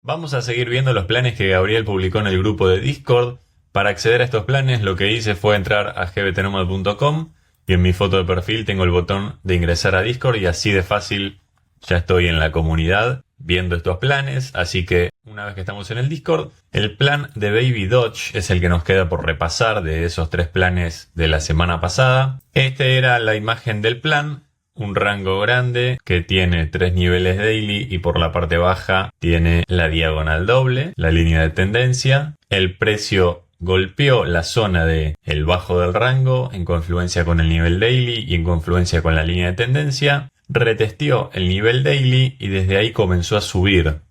Vamos a seguir viendo los planes que Gabriel publicó en el grupo de Discord. Para acceder a estos planes lo que hice fue entrar a gbtnomad.com y en mi foto de perfil tengo el botón de ingresar a Discord y así de fácil ya estoy en la comunidad viendo estos planes. Así que una vez que estamos en el Discord, el plan de Baby Dodge es el que nos queda por repasar de esos 3 planes de la semana pasada. Este era la imagen del plan. Un rango grande que tiene 3 niveles daily y por la parte baja tiene la diagonal doble, la línea de tendencia. El precio golpeó la zona de el bajo del rango en confluencia con el nivel daily y en confluencia con la línea de tendencia. Retesteó el nivel daily y desde ahí comenzó a subir.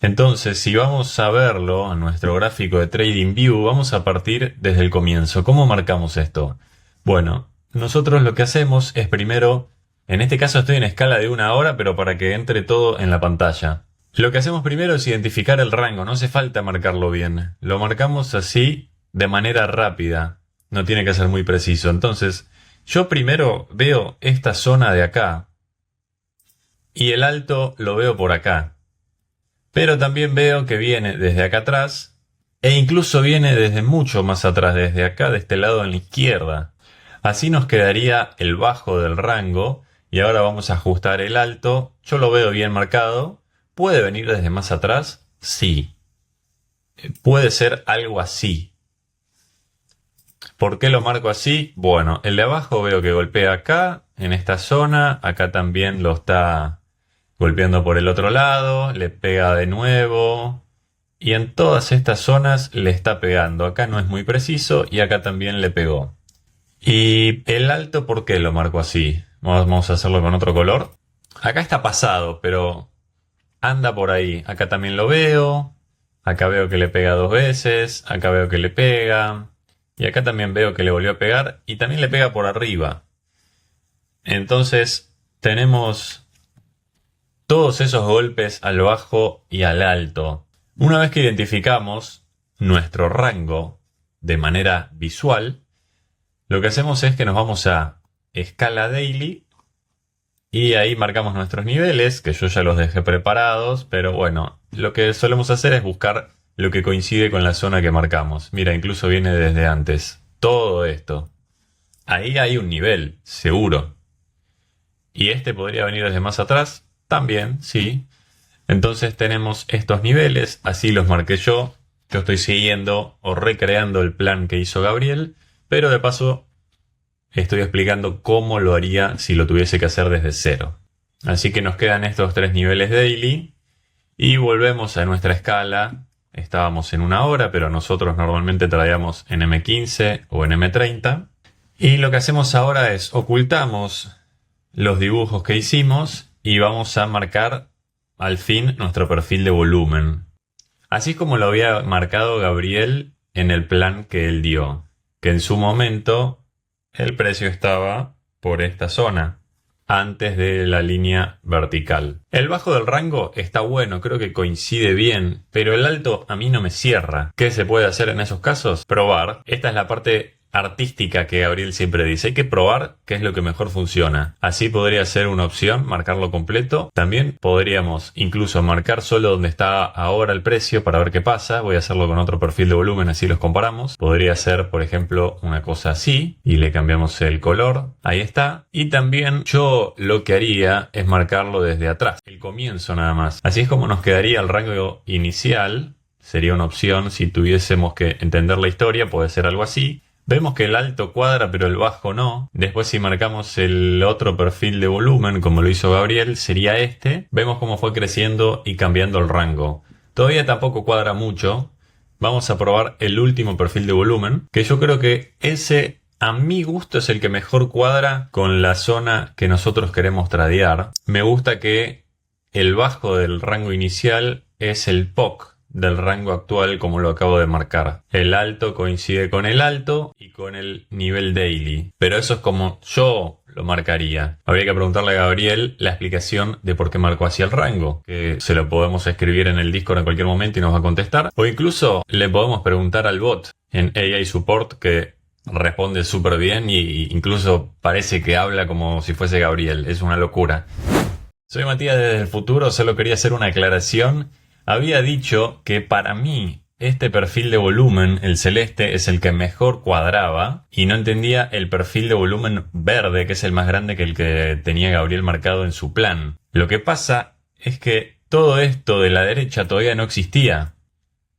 Entonces, si vamos a verlo a nuestro gráfico de TradingView, vamos a partir desde el comienzo. ¿Cómo marcamos esto? Bueno, nosotros lo que hacemos es primero, en este caso estoy en escala de 1 hora, pero para que entre todo en la pantalla. Lo que hacemos primero es identificar el rango, no hace falta marcarlo bien. Lo marcamos así de manera rápida, no tiene que ser muy preciso. Entonces, yo primero veo esta zona de acá y el alto lo veo por acá. Pero también veo que viene desde acá atrás e incluso viene desde mucho más atrás, desde acá, de este lado en la izquierda. Así nos quedaría el bajo del rango y ahora vamos a ajustar el alto. Yo lo veo bien marcado. ¿Puede venir desde más atrás? Sí. Puede ser algo así. ¿Por qué lo marco así? Bueno, el de abajo veo que golpea acá, en esta zona. Acá también lo está golpeando por el otro lado. Le pega de nuevo. Y en todas estas zonas le está pegando. Acá no es muy preciso y acá también le pegó. Y el alto, ¿por qué lo marco así? Vamos a hacerlo con otro color. Acá está pasado, pero anda por ahí. Acá también lo veo. Acá veo que le pega 2 veces. Acá veo que le pega. Y acá también veo que le volvió a pegar. Y también le pega por arriba. Entonces tenemos todos esos golpes al bajo y al alto. Una vez que identificamos nuestro rango de manera visual, lo que hacemos es que nos vamos a escala daily y ahí marcamos nuestros niveles, que yo ya los dejé preparados, pero bueno, lo que solemos hacer es buscar lo que coincide con la zona que marcamos. Mira, incluso viene desde antes. Todo esto. Ahí hay un nivel, seguro. ¿Y este podría venir desde más atrás? También, sí. Entonces tenemos estos niveles, así los marqué yo. Yo estoy siguiendo o recreando el plan que hizo Gabriel. Pero de paso estoy explicando cómo lo haría si lo tuviese que hacer desde cero. Así que nos quedan estos 3 niveles daily y volvemos a nuestra escala. Estábamos en 1 hora, pero nosotros normalmente traíamos en M15 o en M30. Y lo que hacemos ahora es ocultamos los dibujos que hicimos y vamos a marcar al fin nuestro perfil de volumen. Así es como lo había marcado Gabriel en el plan que él dio. Que en su momento el precio estaba por esta zona, antes de la línea vertical. El bajo del rango está bueno, creo que coincide bien, pero el alto a mí no me cierra. ¿Qué se puede hacer en esos casos? Probar. Esta es la parte artística que Gabriel siempre dice. Hay que probar qué es lo que mejor funciona. Así podría ser una opción, marcarlo completo. También podríamos incluso marcar solo donde está ahora el precio para ver qué pasa. Voy a hacerlo con otro perfil de volumen, así los comparamos. Podría ser, por ejemplo, una cosa así y le cambiamos el color. Ahí está. Y también yo lo que haría es marcarlo desde atrás, el comienzo nada más. Así es como nos quedaría el rango inicial. Sería una opción si tuviésemos que entender la historia, puede ser algo así. Vemos que el alto cuadra pero el bajo no. Después si marcamos el otro perfil de volumen como lo hizo Gabriel, sería este. Vemos cómo fue creciendo y cambiando el rango. Todavía tampoco cuadra mucho. Vamos a probar el último perfil de volumen, que yo creo que ese a mi gusto es el que mejor cuadra con la zona que nosotros queremos tradear. Me gusta que el bajo del rango inicial es el POC del rango actual como lo acabo de marcar. El alto coincide con el alto y con el nivel daily. Pero eso es como yo lo marcaría. Habría que preguntarle a Gabriel la explicación de por qué marcó así el rango. Que se lo podemos escribir en el Discord en cualquier momento y nos va a contestar. O incluso le podemos preguntar al bot en AI Support que responde súper bien y incluso parece que habla como si fuese Gabriel. Es una locura. Soy Matías desde el futuro. Solo quería hacer una aclaración. había dicho que para mí este perfil de volumen, el celeste, es el que mejor cuadraba y no entendía el perfil de volumen verde, que es el más grande que el que tenía Gabriel marcado en su plan. Lo que pasa es que todo esto de la derecha todavía no existía.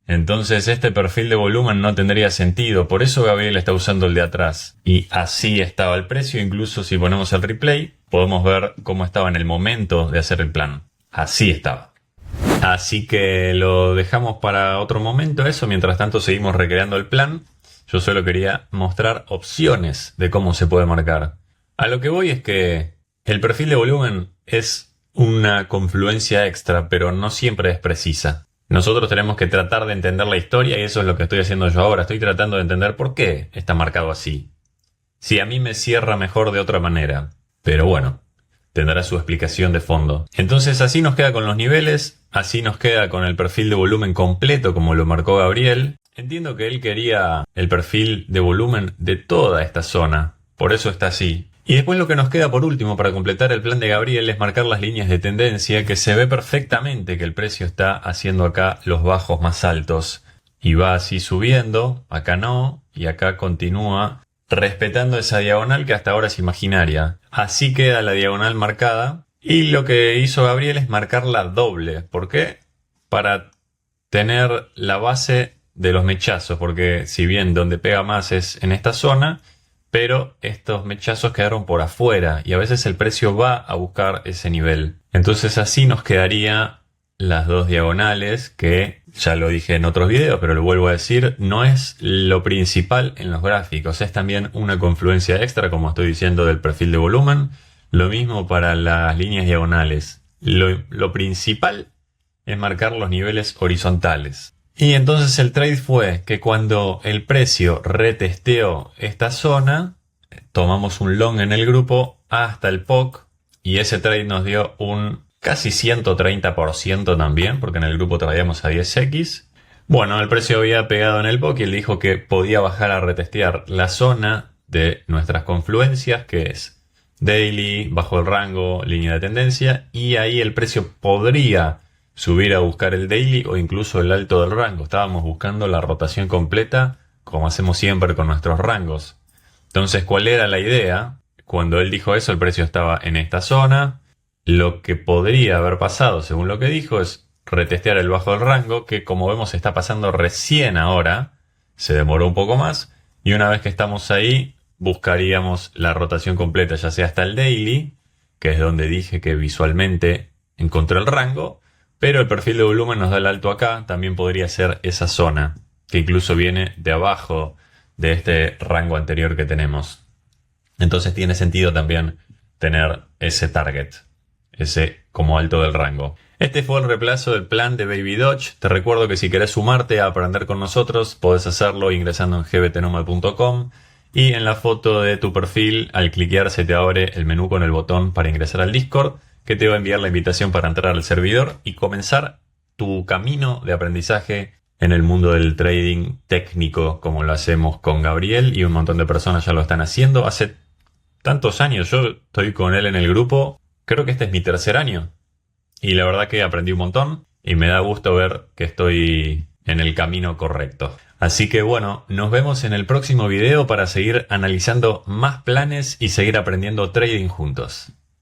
Entonces este perfil de volumen no tendría sentido, por eso Gabriel está usando el de atrás. Y así estaba el precio, incluso si ponemos el replay, podemos ver cómo estaba en el momento de hacer el plan. Así estaba. Así que lo dejamos para otro momento eso, mientras tanto seguimos recreando el plan. Yo solo quería mostrar opciones de cómo se puede marcar. A lo que voy es que el perfil de volumen es una confluencia extra, pero no siempre es precisa. Nosotros tenemos que tratar de entender la historia y eso es lo que estoy haciendo yo ahora. Estoy tratando de entender por qué está marcado así. Si a mí me cierra mejor de otra manera. Pero bueno, tendrá su explicación de fondo. Entonces así nos queda con los niveles, así nos queda con el perfil de volumen completo como lo marcó Gabriel. Entiendo que él quería el perfil de volumen de toda esta zona, por eso está así. Y después lo que nos queda por último para completar el plan de Gabriel es marcar las líneas de tendencia, que se ve perfectamente que el precio está haciendo acá los bajos más altos. Y va así subiendo, acá no, y acá continúa respetando esa diagonal que hasta ahora es imaginaria. Así queda la diagonal marcada. Y lo que hizo Gabriel es marcarla doble. ¿Por qué? Para tener la base de los mechazos. Porque si bien donde pega más es en esta zona, pero estos mechazos quedaron por afuera. Y a veces el precio va a buscar ese nivel. Entonces así nos quedaría las dos diagonales, que ya lo dije en otros videos, pero lo vuelvo a decir, no es lo principal en los gráficos, es también una confluencia extra, como estoy diciendo, del perfil de volumen. Lo mismo para las líneas diagonales. Lo principal es marcar los niveles horizontales. Y entonces el trade fue que cuando el precio retesteó esta zona, tomamos un long en el grupo hasta el POC y ese trade nos dio un casi 130% también, porque en el grupo traíamos a 10x. Bueno, el precio había pegado en el POC y él dijo que podía bajar a retestear la zona de nuestras confluencias, que es daily, bajo el rango, línea de tendencia, y ahí el precio podría subir a buscar el daily o incluso el alto del rango. Estábamos buscando la rotación completa, como hacemos siempre con nuestros rangos. Entonces, ¿cuál era la idea? Cuando él dijo eso, el precio estaba en esta zona. Lo que podría haber pasado, según lo que dijo, es retestear el bajo del rango, que como vemos está pasando recién ahora, se demoró un poco más, y una vez que estamos ahí, buscaríamos la rotación completa, ya sea hasta el daily, que es donde dije que visualmente encontré el rango, pero el perfil de volumen nos da el alto acá, también podría ser esa zona, que incluso viene de abajo de este rango anterior que tenemos. Entonces tiene sentido también tener ese target, ese como alto del rango. Este fue el reemplazo del plan de Baby Dodge. Te recuerdo que si querés sumarte a aprender con nosotros, podés hacerlo ingresando en gbtnomad.com y en la foto de tu perfil, al cliquear se te abre el menú con el botón para ingresar al Discord, que te va a enviar la invitación para entrar al servidor y comenzar tu camino de aprendizaje en el mundo del trading técnico, como lo hacemos con Gabriel y un montón de personas ya lo están haciendo. Hace tantos años, yo estoy con él en el grupo. Creo que este es mi tercer año y la verdad que aprendí un montón y me da gusto ver que estoy en el camino correcto. Así que bueno, nos vemos en el próximo video para seguir analizando más planes y seguir aprendiendo trading juntos.